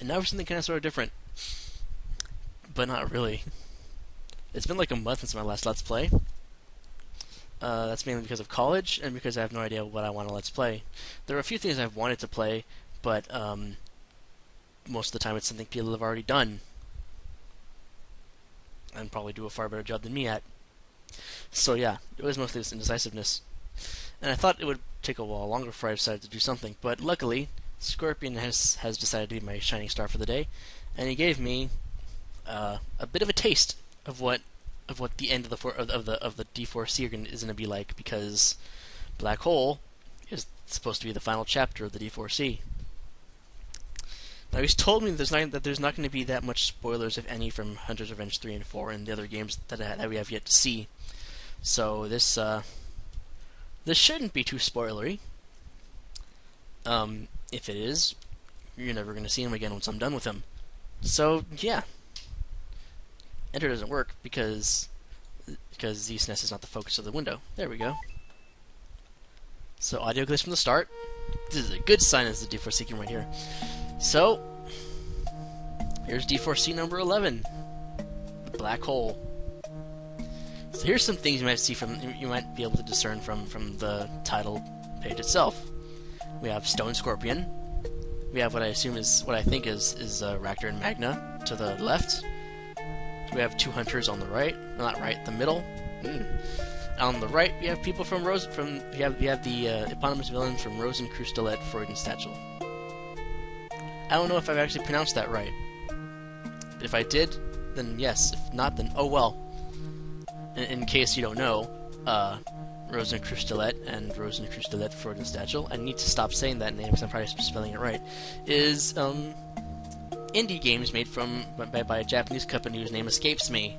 And now for something kind of sort of different. But not really. It's been like a month since my last Let's Play. That's mainly because of college, and because I have no idea what I want to Let's Play. There are a few things I've wanted to play, but most of the time it's something people have already done. And probably do a far better job than me at. So yeah, it was mostly this indecisiveness. And I thought it would take a while longer before I decided to do something, but luckily, Scorpion has decided to be my shining star for the day, and he gave me a bit of a taste of what the end of the D4C is going to be like, because Blackhole is supposed to be the final chapter of the D4C. Now he's told me that there's not going to be that much spoilers, if any, from Hunter's Revenge 3 and 4 and the other games that we have yet to see. So this shouldn't be too spoilery. If it is, you're never going to see him again once I'm done with him. So yeah, Enter doesn't work because ZSNES is not the focus of the window. There we go. So audio glitch from the start. This is a good sign as the D4C game right here. So here's D4C number 11, the Black Hole. So here's some things you might be able to discern from the title page itself. We have Stone Scorpion. We have what I think is Ractor and Magna to the left. We have two hunters on the right, not right, the middle. On the right, we have people from we have the eponymous villains from Rosenkreuzstilett, Freud, and Stachel. I don't know if I've actually pronounced that right. If I did, then yes. If not, then oh well. In case you don't know, Rosenkreuzstilett and Rosenkreuzstilett, Freud, and Stachel, I need to stop saying that name because I'm probably spelling it right, is indie games made by a Japanese company whose name escapes me.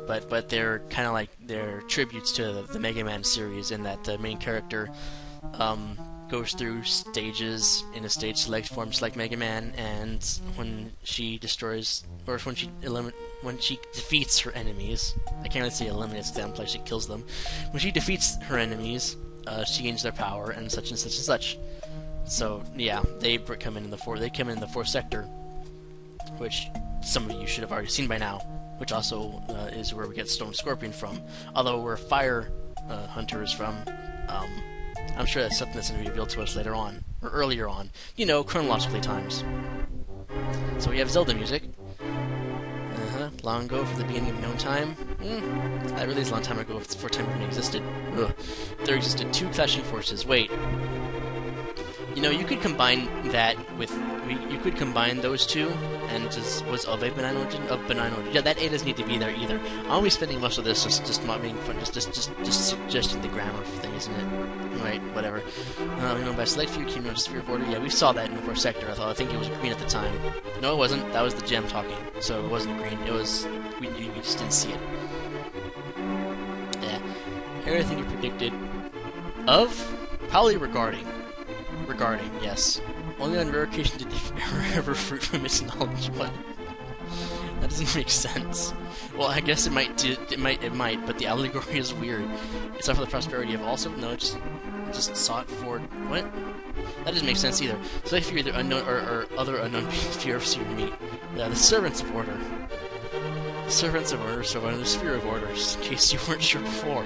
But they're kind of like they're tributes to the Mega Man series, in that the main character goes through stages in a stage select form, just like Mega Man, and when she destroys, or when she defeats her enemies, I can't really say eliminates them, like she kills them. When she defeats her enemies, she gains their power, and such and such and such. So yeah, they come in the fourth sector, which some of you should have already seen by now, which also is where we get Stone Scorpion from. Although where Fire Hunter is from, I'm sure that's something that's going to be revealed to us later on, or earlier on, chronologically times. So we have Zelda music. Long ago, for the beginning of known time. That really is a long time ago for time even existed. Ugh. There existed two clashing forces. Wait. You could combine that with... You could combine those two, and just was of a benign origin? Of benign origin. Yeah, that A doesn't need to be there either. I'll be spending most of this just not being fun, just suggesting the grammar thing, isn't it? Right, whatever. By select few kingdom of Sphere of Order. Yeah, we saw that in the first sector. I think it was green at the time. No, it wasn't. That was the gem talking. So it wasn't green. It was... We just didn't see it. Yeah. Everything you predicted of? Probably regarding, yes. Only on rare occasion did the ever fruit from its knowledge. What? That doesn't make sense. Well, I guess it might, but the allegory is weird. It's not for the prosperity of also? No, it just sought for... What? That doesn't make sense either. So if you're either unknown or other unknown fears you meet. The Servants of Order. The Servants of Order survive the Sphere of Orders, in case you weren't sure before.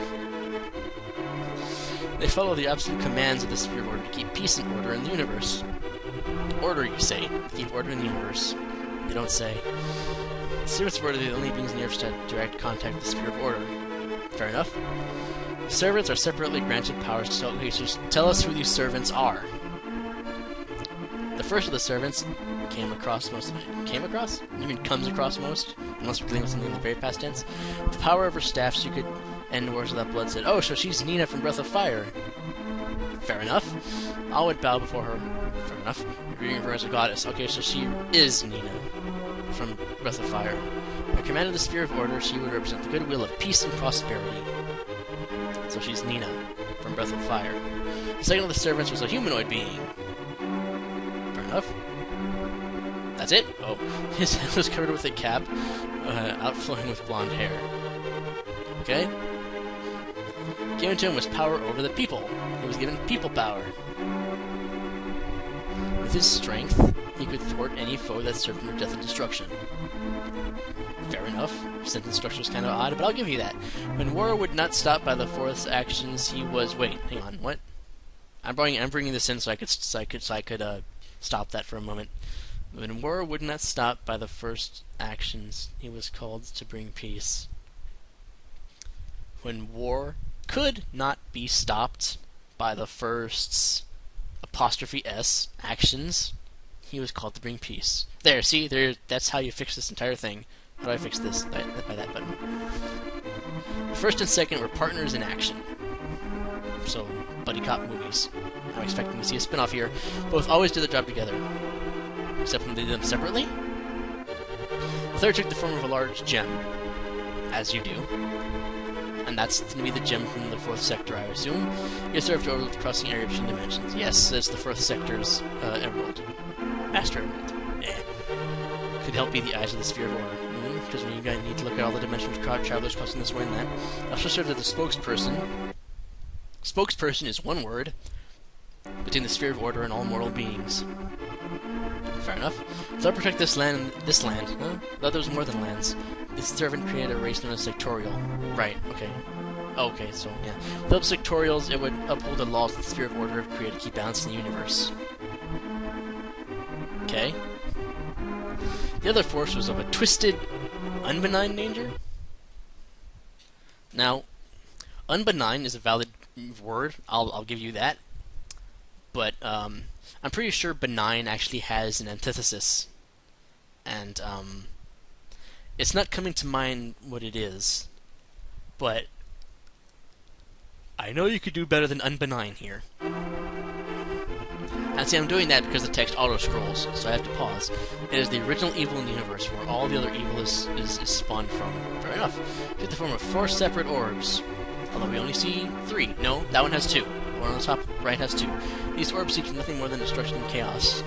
They follow the absolute commands of the Sphere of Order to keep peace and order in the universe. Order, you say. Keep order in the universe. They don't say. The Servants of Order are the only beings in the Earth to have direct contact with the Sphere of Order. Fair enough. The servants are separately granted powers to tell... Okay, so tell us who these servants are. The first of the servants came across most of it. Came across? You mean comes across most? Unless we're dealing with something in the very past tense. With the power of her staff, she could end wars without blood. Said, oh, so she's Nina from Breath of Fire. Fair enough. I would bow before her. Fair enough. Reading her as a goddess. Okay, so she is Nina from Breath of Fire. By command of the Sphere of Order, she would represent the goodwill of peace and prosperity. So she's Nina from Breath of Fire. The second of the servants was a humanoid being. Fair enough. That's it? Oh. His head was covered with a cap, outflowing with blonde hair. Okay. Given to him was power over the people. He was given people power. The With his strength, he could thwart any foe that served him to death and destruction. Fair enough. Sentence structure is kind of odd, but I'll give you that. When war would not stop by the fourth's actions, he was... Wait, hang on, what? I'm bringing this in so I could stop that for a moment. When war would not stop by the first actions, he was called to bring peace. When war could not be stopped by the first '(s) actions, he was called to bring peace. There, see? That's how you fix this entire thing. How do I fix this? By that button. The first and second were partners in action. So, buddy cop movies. I'm expecting to see a spin-off here. Both always did the job together. Except when they did them separately. The third took the form of a large gem. As you do. And that's going to be the gem from the fourth sector, I assume. It served over the crossing area between dimensions. Yes, it's the fourth sector's emerald. Master Emerald. Could help be the eyes of the sphere of order. Because when you guys need to look at all the dimensional travelers crossing this way and that. It also served as the spokesperson. Spokesperson is one word between the sphere of order and all mortal beings. Fair enough. So I'll protect this land and this land. Huh? Thought there was more than lands. This servant created a race known as Sectorial. Right, okay. Okay, so, yeah. Without Sectorials, it would uphold the laws of the sphere of order have created to keep balance in the universe. Okay. The other force was of a twisted, unbenign nature? Now, unbenign is a valid word. I'll give you that. But, I'm pretty sure benign actually has an antithesis. And, it's not coming to mind what it is. But, I know you could do better than unbenign here. And see, I'm doing that because the text auto-scrolls, so I have to pause. It is the original evil in the universe, where all the other evil is spawned from. Fair enough. Take the form of 4 separate orbs. Although we only see 3. No, that one has 2. The one on the top right has 2. These orbs seek nothing more than destruction and chaos.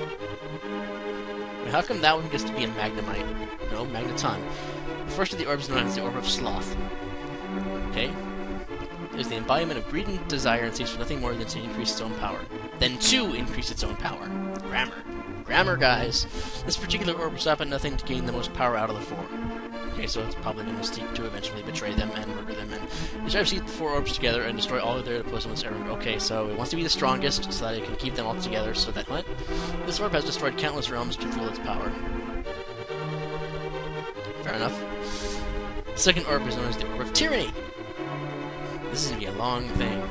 Wait, how come that one gets to be a magnemite? No, magneton. The first of the orbs is known as the Orb of Sloth. Okay? It is the embodiment of greed and desire and seeks for nothing more than to increase its own power. Then to increase its own power. Grammar. Grammar, guys. This particular orb will stop at nothing to gain the most power out of the 4. Okay, so it's probably going to seek to eventually betray them and murder them, and you try to see the 4 orbs together and destroy all of their opponents' errand. Okay, so it wants to be the strongest, so that it can keep them all together, so that what? This orb has destroyed countless realms to fuel its power. Fair enough. The second orb is known as the Orb of Tyranny. This is going to be a long thing.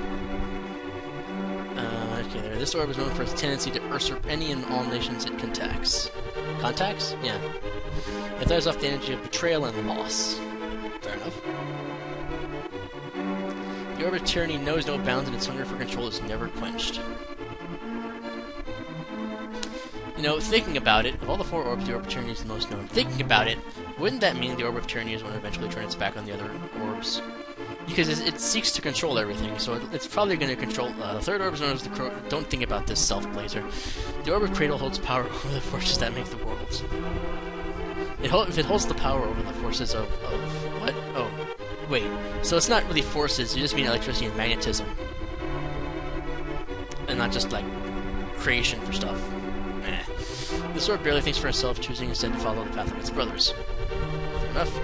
Okay, there. This orb is known for its tendency to usurp any and all nations it contacts. Contacts? Yeah. It throws off the energy of betrayal and loss. Fair enough. The Orb of Tyranny knows no bounds, and its hunger for control is never quenched. You know, thinking about it, of all the 4 orbs, the Orb of Tyranny is the most known. Thinking about it, wouldn't that mean the Orb of Tyranny is going to eventually turn its back on the other orbs? Because it seeks to control everything, so it's probably going to control... the third orb is known as the... Don't think about this, Self-Blazer. The Orb of Cradle holds power over the forces that make the worlds. If it holds the power over the forces of what? Oh, wait. So it's not really forces, you just mean electricity and magnetism. And not just, like, creation for stuff. Nah. This orb barely thinks for itself, choosing instead to follow the path of its brothers. Fair enough.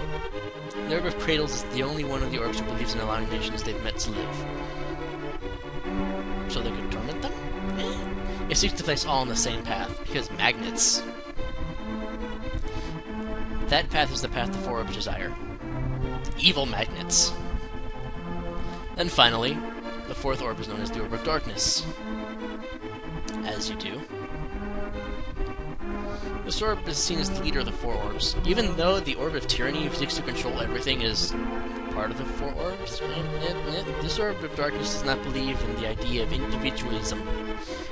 The Orb of Cradles is the only one of the orbs who believes in allowing nations they've met to live. So they could torment them? It seeks to place all on the same path, because magnets. That path is the path the 4 orbs desire. Evil magnets. Then finally, the 4th orb is known as the Orb of Darkness. As you do. This orb is seen as the leader of the 4 orbs. Even though the Orb of Tyranny seeks to control everything is part of the 4 orbs, this Orb of Darkness does not believe in the idea of individualism.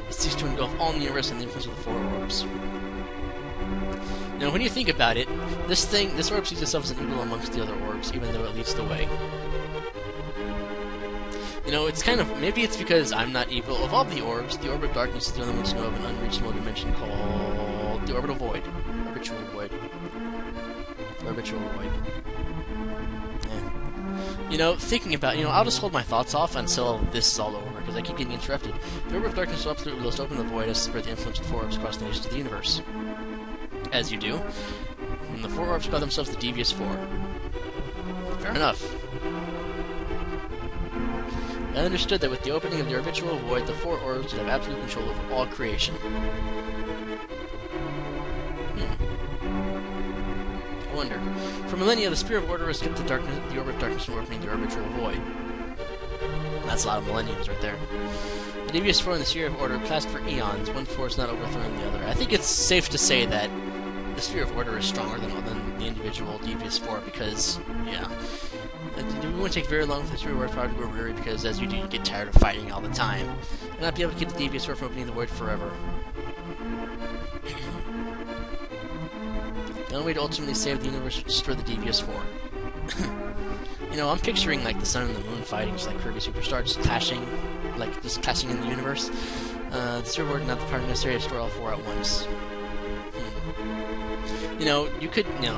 It seeks to engulf all in the universe and the influence of the 4 orbs. Now, when you think about it, this orb sees itself as an evil amongst the other orbs, even though it leads the way. You know, it's kind of... Maybe it's because I'm not evil. Of all the orbs, the Orb of Darkness is the only one to know of an unreachable dimension called the Orbital Void. Orbital Void. Orbital Void. Yeah. You know, thinking about... You know, I'll just hold my thoughts off until this is all over, because I keep getting interrupted. The Orb of Darkness will absolutely will open the void as to spread the influence of the 4 orbs across the nations of the universe. As you do. And the 4 orbs call themselves the Devious 4. Fair enough. I understood that with the opening of the arbitral void, the 4 orbs would have absolute control over all creation. I wonder. For millennia, the Spear of Order has kept the Orb of Darkness from opening the arbitral void. That's a lot of millenniums right there. The Devious 4 and the Sphere of Order passed for eons. One force not overthrown the other. I think it's safe to say that the Sphere of Order is stronger than the individual Devious 4 because, yeah. It wouldn't take very long for the Sphere of Order power to grow weary because, as you do, you get tired of fighting all the time. And not be able to keep the Devious 4 from opening the void forever. The only way to ultimately save the universe is to destroy the Devious 4. You know, I'm picturing, like, the sun and the moon fighting, just like Kirby Superstar, just clashing in the universe. The Sphere of Order not the power necessary to destroy all 4 at once. You know,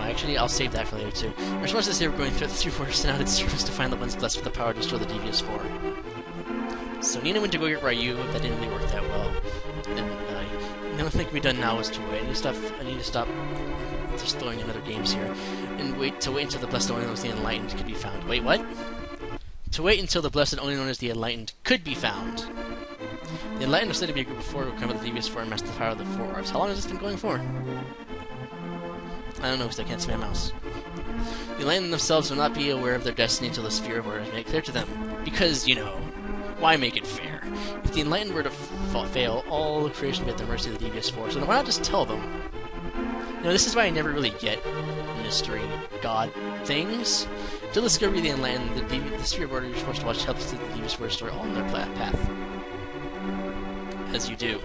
actually, I'll save that for later, too. There's much to say we're going through the Sphere of Order sent out its service to find the ones blessed with the power to destroy the Devious 4. So Nina went to go get Ryu, that didn't really work that well. And, the only thing can be done now is to wait. I need to stop just throwing in other games here. And wait until the blessed only known as the enlightened could be found. Wait, what? To wait until the blessed only known as the enlightened could be found. The enlightened are said to be a group of 4 who come with the Devious 4 and master the power of the 4 orbs. How long has this been going for? I don't know because I can't see my mouse. The enlightened themselves will not be aware of their destiny until the Sphere of Order is made clear to them. Because, you know, why make it fair? If the enlightened were to fail, all of creation would be at the mercy of the Devious 4, so why not just tell them? You know, this is why I never really get mystery god things. Until discovery of the enlightened, the Sphere of Order you're supposed to watch helps the Devious 4 destroy all on their path. As you do.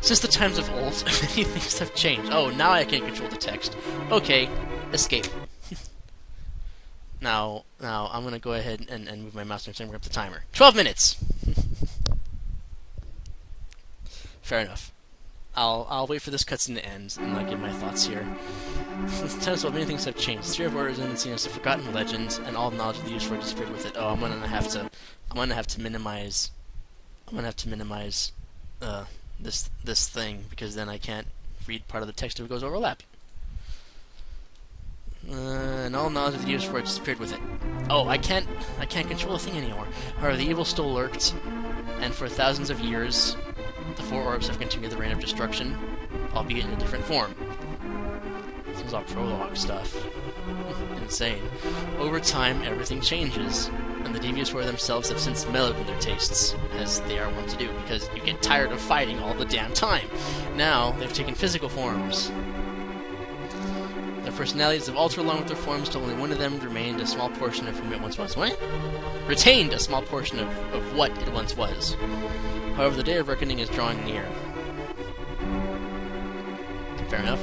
Since the times of old, many things have changed. Oh, now I can control the text. Okay, escape. Now I'm gonna go ahead and move my mouse and bring up the timer. 12 minutes! Fair enough. I'll wait for this cutscene to end, and I'll give my thoughts here. Since the times of old, many things have changed. The Sphere of Order is in seen as a forgotten legend, and all knowledge of the use for it disappeared with it. Oh, I'm gonna have to minimize this thing, because then I can't read part of the text if it goes overlap. And all knowledge of the use for it disappeared with it. Oh, I can't control the thing anymore. However, the evil still lurked, and for thousands of years, the 4 orbs have continued the reign of destruction, albeit in a different form. This is all prologue stuff. Insane. Over time, everything changes, and the Devious 4 themselves have since mellowed in their tastes, as they are wont to do, because you get tired of fighting all the damn time. Now, they've taken physical forms. Their personalities have altered along with their forms till only one of them remained a small portion of whom it once was. What? Retained a small portion of what it once was. However, the day of reckoning is drawing near. Fair enough.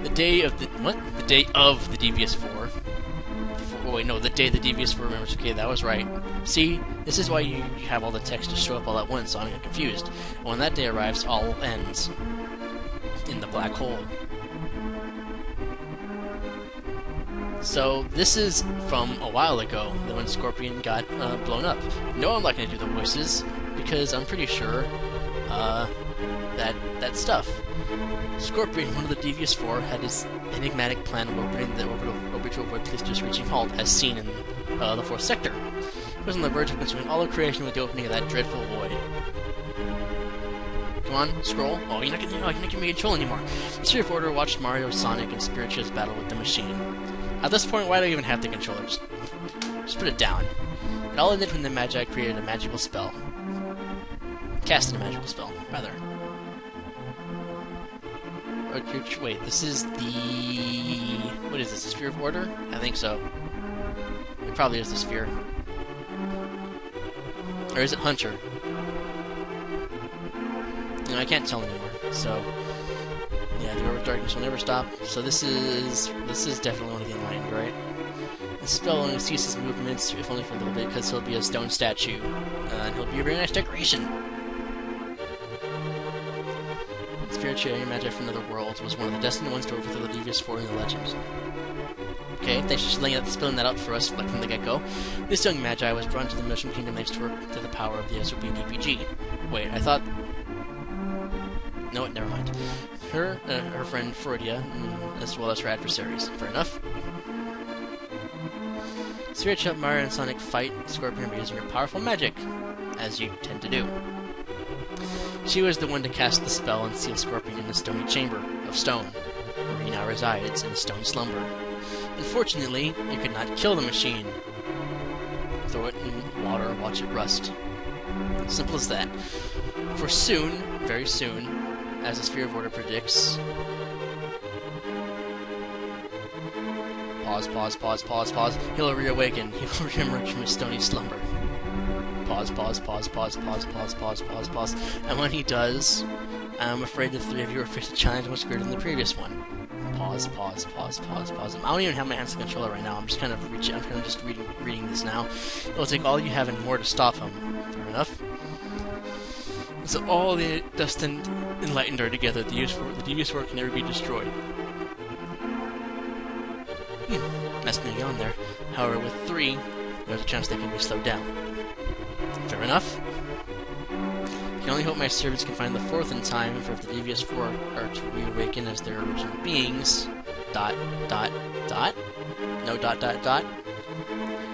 The day of the... what? The day of the Devious 4. Oh, wait, no, the day the Devious 4 remembers. Okay, that was right. See, this is why you have all the text to show up all at once, so I don't get confused. And when that day arrives, all ends. In the black hole. So, this is from a while ago, when Scorpion got blown up. No, I'm not going to do the voices, because I'm pretty sure that stuff. Scorpion, one of the Devious 4, had his enigmatic plan of opening the orbital void place just reaching halt, as seen in the 4th sector. He was on the verge of consuming all of creation with the opening of that dreadful void. Come on, scroll. Oh, you're not going to give me control anymore. The Sphere of Order watched Mario, Sonic, and Spirituous battle with the machine. At this point, why do I even have the controller? Just put it down. It all ended when the Magi created a magical spell. Casted a magical spell, rather. Wait, this is the... what is this, the Sphere of Order? I think so. It probably is the Sphere. Or is it Hunter? No, I can't tell anymore, so... yeah, the Orb of Darkness will never stop. So this is definitely one of the Enlightened, right? The spell only ceases movements, if only for a little bit, because he'll be a stone statue. And he'll be a very nice decoration. Spirituary Magi from another world was one of the destined ones to overthrow the Devious 4 in the legend. Okay, thanks for spilling that out for us like from the get-go. This young magi was drawn to the Mushroom Kingdom thanks to the power of the SOP DPG. Wait, I thought... No, never mind. Her friend Freudia, as well as her adversaries. Fair enough. Spirit Shop, Mario, and Sonic fight Scorpion by using her powerful magic, as you tend to do. She was the one to cast the spell and seal Scorpion in the stony chamber of stone, where he now resides in a stone slumber. Unfortunately, it could not kill the machine. Throw it in water, watch it rust. Simple as that. For soon, very soon, as the Sphere of Order predicts... Pause. He'll reawaken. He will reemerge from his stony slumber. Pause. And when he does, I'm afraid the three of you are faced a challenge much greater than the previous one. Pause. I don't even have my hands on the controller right now. I'm just kind of reading this now. It'll take all you have and more to stop him. Fair enough. So all the dust and enlightened are together. The devious work can never be destroyed. That's going on there. However, with 3, there's a chance they can be slowed down. Fair enough. I can only hope my servants can find the 4th in time for if the devious 4 are to reawaken as their original beings. ... No ...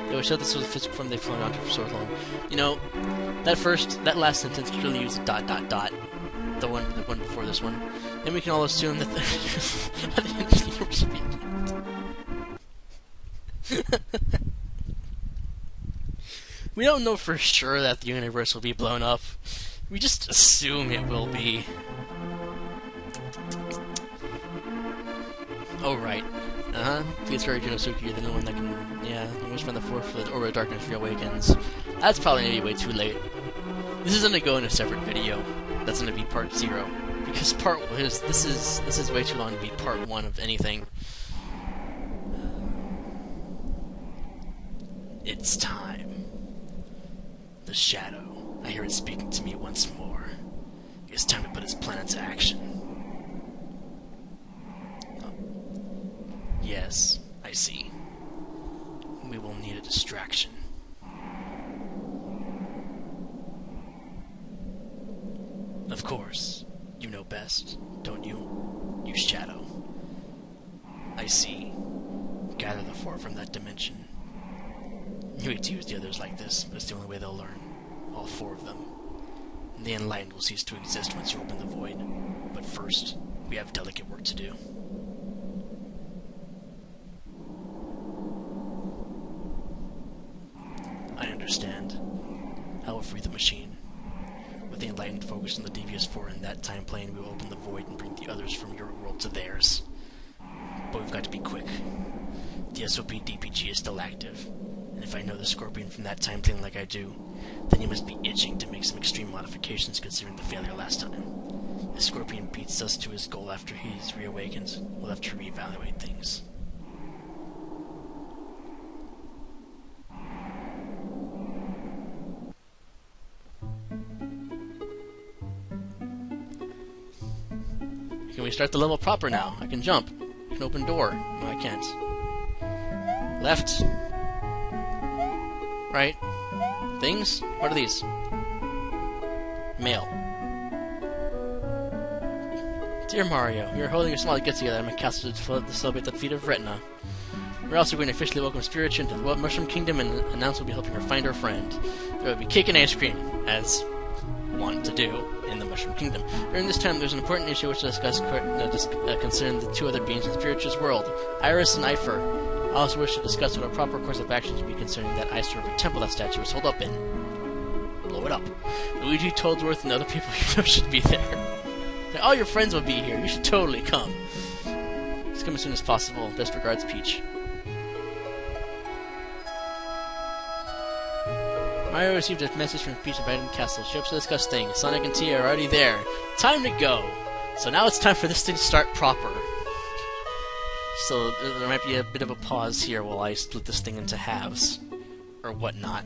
They will show this was the physical form they've flown onto for so long. You know, that last sentence could really use a ... The one before this one. Then we can all assume that at the end of the universe should be... We don't know for sure that the universe will be blown up. We just assume it will be. Oh, right. Please hurry, Junosuke, you're the only one that can... Yeah, you must find the 4th for the Order of Darkness reawakens. That's probably going to be way too late. This is going to go in a separate video. That's going to be part 0. Because this is way too long to be part 1 of anything. It's time. The shadow. I hear it speaking to me once more. It's time to put its plan into action. Yes, I see. We will need a distraction. Of course. You know best, don't you? You shadow. I see. Gather the 4 from that dimension. You hate to use the others like this, but it's the only way they'll learn. All 4 of them. And the Enlightened will cease to exist once you open the void. But first, we have delicate work to do. I understand. I will free the machine. With the Enlightened focused on the Devious 4 in that time plane, we will open the void and bring the others from your world to theirs. But we've got to be quick. The SOP DPG is still active. And if I know the Scorpion from that time plane like I do, then he must be itching to make some extreme modifications considering the failure last time. If Scorpion beats us to his goal after he's reawakened, we'll have to reevaluate things. Can we start the level proper now? I can jump. I can open door. No, I can't. Left. Right. Things? What are these? Mail. Dear Mario, we are holding a small get-together at my castle to celebrate the feat of Retina. We're also going to officially welcome Spiritcha into the Mushroom Kingdom and announce we'll be helping her find her friend. There will be cake and ice cream, as want to do in the Mushroom Kingdom. During this time, there's an important issue which to discuss concerning the 2 other beings in Spiritcha's world, Iris and Ifer. I also wish to discuss what a proper course of action should be concerning that ice river temple that statue was holed up in. Blow it up. Luigi, Toadsworth, and other people you know should be there. All your friends will be here. You should totally come. Just come as soon as possible. Best regards, Peach. Mario received a message from Peach inviting the castle. She hopes to discuss things. Sonic and Tia are already there. Time to go! So now it's time for this thing to start proper. So there might be a bit of a pause here while I split this thing into halves. Or whatnot.